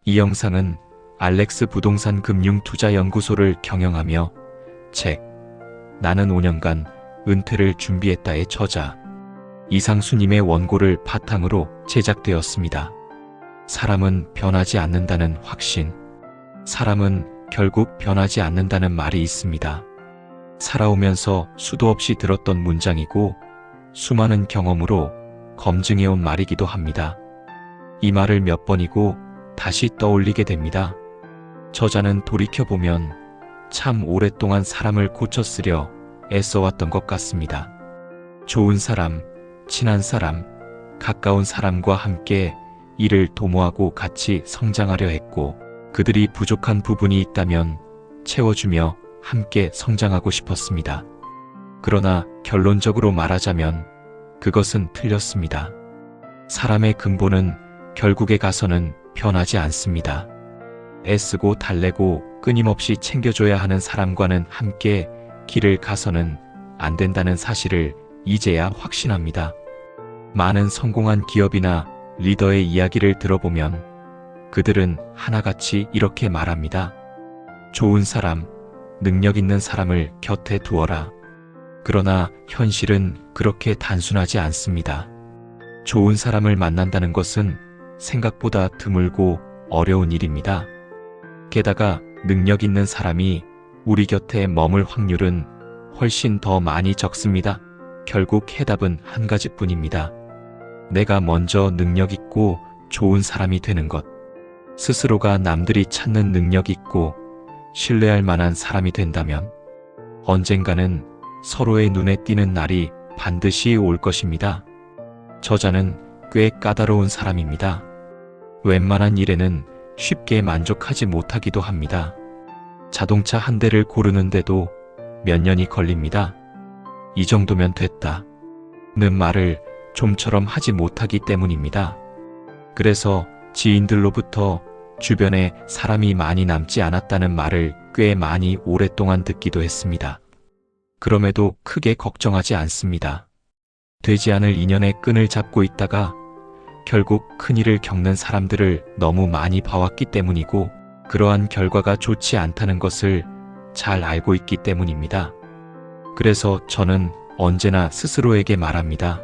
이 영상은 알렉스 부동산 금융투자연구소를 경영하며 책 나는 5년간 은퇴를 준비했다의 저자 이상수님의 원고를 바탕으로 제작되었습니다. 사람은 변하지 않는다는 확신. 사람은 결국 변하지 않는다는 말이 있습니다. 살아오면서 수도 없이 들었던 문장이고 수많은 경험으로 검증해온 말이기도 합니다. 이 말을 몇 번이고 다시 떠올리게 됩니다. 저자는 돌이켜보면 참 오랫동안 사람을 고쳐쓰려 애써왔던 것 같습니다. 좋은 사람, 친한 사람, 가까운 사람과 함께 이를 도모하고 같이 성장하려 했고 그들이 부족한 부분이 있다면 채워주며 함께 성장하고 싶었습니다. 그러나 결론적으로 말하자면 그것은 틀렸습니다. 사람의 근본은 결국에 가서는 변하지 않습니다. 애쓰고 달래고 끊임없이 챙겨줘야 하는 사람과는 함께 길을 가서는 안 된다는 사실을 이제야 확신합니다. 많은 성공한 기업이나 리더의 이야기를 들어보면 그들은 하나같이 이렇게 말합니다. 좋은 사람, 능력 있는 사람을 곁에 두어라. 그러나 현실은 그렇게 단순하지 않습니다. 좋은 사람을 만난다는 것은 생각보다 드물고 어려운 일입니다. 게다가 능력 있는 사람이 우리 곁에 머물 확률은 훨씬 더 많이 적습니다. 결국 해답은 한 가지뿐입니다. 내가 먼저 능력 있고 좋은 사람이 되는 것. 스스로가 남들이 찾는 능력 있고 신뢰할 만한 사람이 된다면 언젠가는 서로의 눈에 띄는 날이 반드시 올 것입니다. 저자는 꽤 까다로운 사람입니다. 웬만한 일에는 쉽게 만족하지 못하기도 합니다. 자동차 한 대를 고르는데도 몇 년이 걸립니다. 이 정도면 됐다 는 말을 좀처럼 하지 못하기 때문입니다. 그래서 지인들로부터 주변에 사람이 많이 남지 않았다는 말을 꽤 많이 오랫동안 듣기도 했습니다. 그럼에도 크게 걱정하지 않습니다. 되지 않을 인연의 끈을 잡고 있다가 결국 큰일을 겪는 사람들을 너무 많이 봐왔기 때문이고 그러한 결과가 좋지 않다는 것을 잘 알고 있기 때문입니다. 그래서 저는 언제나 스스로에게 말합니다.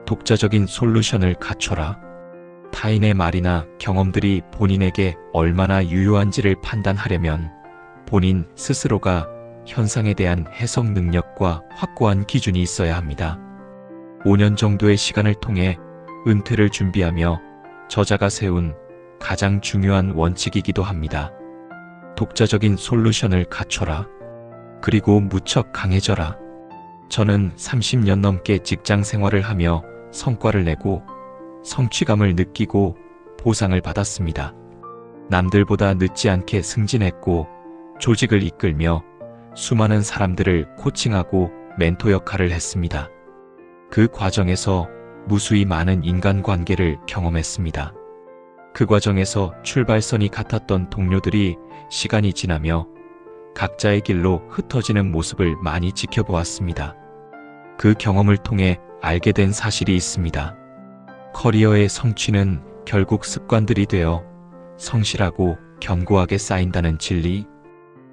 독자적인 솔루션을 갖춰라. 타인의 말이나 경험들이 본인에게 얼마나 유효한지를 판단하려면 본인 스스로가 현상에 대한 해석 능력과 확고한 기준이 있어야 합니다. 5년 정도의 시간을 통해 은퇴를 준비하며 저자가 세운 가장 중요한 원칙이기도 합니다. 독자적인 솔루션을 갖춰라. 그리고 무척 강해져라. 저는 30년 넘게 직장 생활을 하며 성과를 내고 성취감을 느끼고 보상을 받았습니다. 남들보다 늦지 않게 승진했고 조직을 이끌며 수많은 사람들을 코칭하고 멘토 역할을 했습니다. 그 과정에서 무수히 많은 인간관계를 경험했습니다. 그 과정에서 출발선이 같았던 동료들이 시간이 지나며 각자의 길로 흩어지는 모습을 많이 지켜보았습니다. 그 경험을 통해 알게 된 사실이 있습니다. 커리어의 성취는 결국 습관들이 되어 성실하고 견고하게 쌓인다는 진리.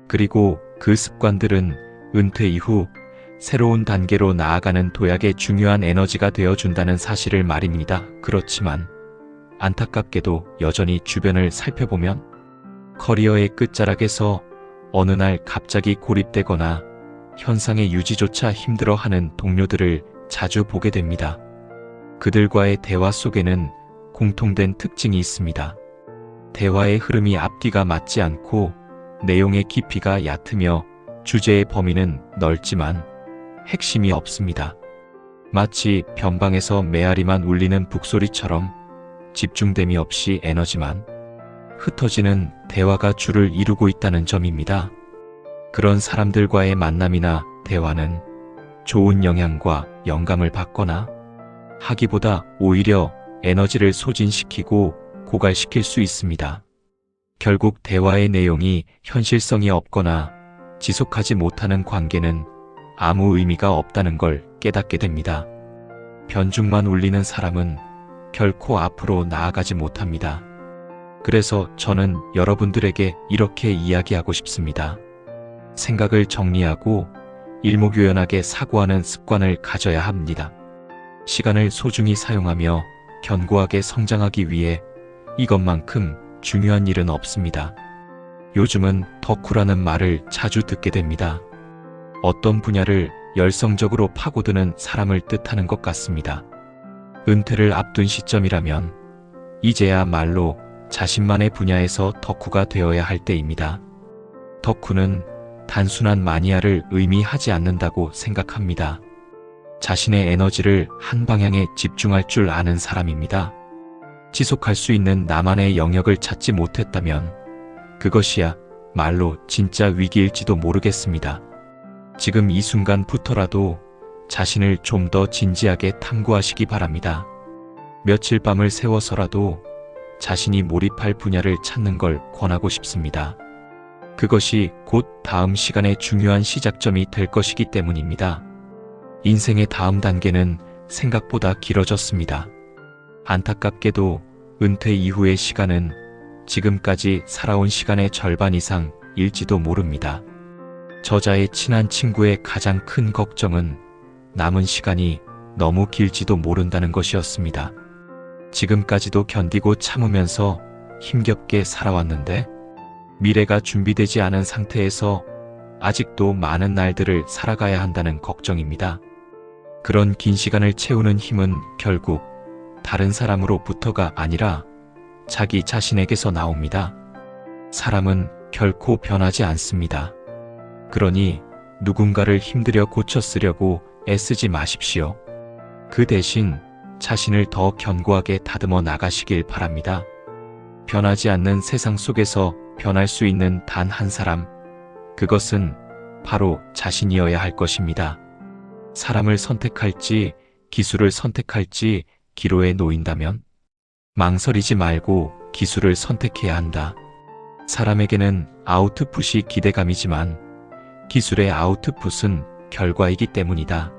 그리고 그 습관들은 은퇴 이후 새로운 단계로 나아가는 도약의 중요한 에너지가 되어준다는 사실을 말입니다. 그렇지만 안타깝게도 여전히 주변을 살펴보면 커리어의 끝자락에서 어느 날 갑자기 고립되거나 현상의 유지조차 힘들어하는 동료들을 자주 보게 됩니다. 그들과의 대화 속에는 공통된 특징이 있습니다. 대화의 흐름이 앞뒤가 맞지 않고 내용의 깊이가 얕으며 주제의 범위는 넓지만 핵심이 없습니다. 마치 변방에서 메아리만 울리는 북소리처럼 집중됨이 없이 에너지만 흩어지는 대화가 주를 이루고 있다는 점입니다. 그런 사람들과의 만남이나 대화는 좋은 영향과 영감을 받거나 하기보다 오히려 에너지를 소진시키고 고갈시킬 수 있습니다. 결국 대화의 내용이 현실성이 없거나 지속하지 못하는 관계는 아무 의미가 없다는 걸 깨닫게 됩니다. 변죽만 울리는 사람은 결코 앞으로 나아가지 못합니다. 그래서 저는 여러분들에게 이렇게 이야기하고 싶습니다. 생각을 정리하고 일목요연하게 사고하는 습관을 가져야 합니다. 시간을 소중히 사용하며 견고하게 성장하기 위해 이것만큼 중요한 일은 없습니다. 요즘은 덕후라는 말을 자주 듣게 됩니다. 어떤 분야를 열성적으로 파고드는 사람을 뜻하는 것 같습니다. 은퇴를 앞둔 시점이라면 이제야말로 자신만의 분야에서 덕후가 되어야 할 때입니다. 덕후는 단순한 마니아를 의미하지 않는다고 생각합니다. 자신의 에너지를 한 방향에 집중할 줄 아는 사람입니다. 지속할 수 있는 나만의 영역을 찾지 못했다면 그것이야 말로 진짜 위기일지도 모르겠습니다. 지금 이 순간부터라도 자신을 좀 더 진지하게 탐구하시기 바랍니다. 며칠 밤을 새워서라도 자신이 몰입할 분야를 찾는 걸 권하고 싶습니다. 그것이 곧 다음 시간의 중요한 시작점이 될 것이기 때문입니다. 인생의 다음 단계는 생각보다 길어졌습니다. 안타깝게도 은퇴 이후의 시간은 지금까지 살아온 시간의 절반 이상일지도 모릅니다. 저자의 친한 친구의 가장 큰 걱정은 남은 시간이 너무 길지도 모른다는 것이었습니다. 지금까지도 견디고 참으면서 힘겹게 살아왔는데 미래가 준비되지 않은 상태에서 아직도 많은 날들을 살아가야 한다는 걱정입니다. 그런 긴 시간을 채우는 힘은 결국 다른 사람으로부터가 아니라 자기 자신에게서 나옵니다. 사람은 결코 변하지 않습니다. 그러니 누군가를 힘들여 고쳐 쓰려고 애쓰지 마십시오. 그 대신 자신을 더 견고하게 다듬어 나가시길 바랍니다. 변하지 않는 세상 속에서 변할 수 있는 단 한 사람, 그것은 바로 자신이어야 할 것입니다. 사람을 선택할지 기술을 선택할지 기로에 놓인다면 망설이지 말고 기술을 선택해야 한다. 사람에게는 아우트풋이 기대감이지만 기술의 아우트풋은 결과이기 때문이다.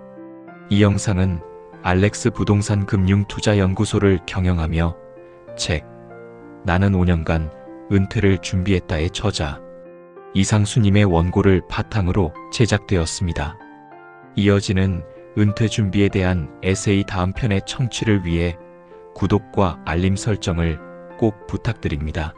이 영상은 알렉스 부동산 금융투자연구소를 경영하며 책 나는 5년간 은퇴를 준비했다의 저자 이상수님의 원고를 바탕으로 제작되었습니다. 이어지는 은퇴 준비에 대한 에세이 다음 편의 청취를 위해 구독과 알림 설정을 꼭 부탁드립니다.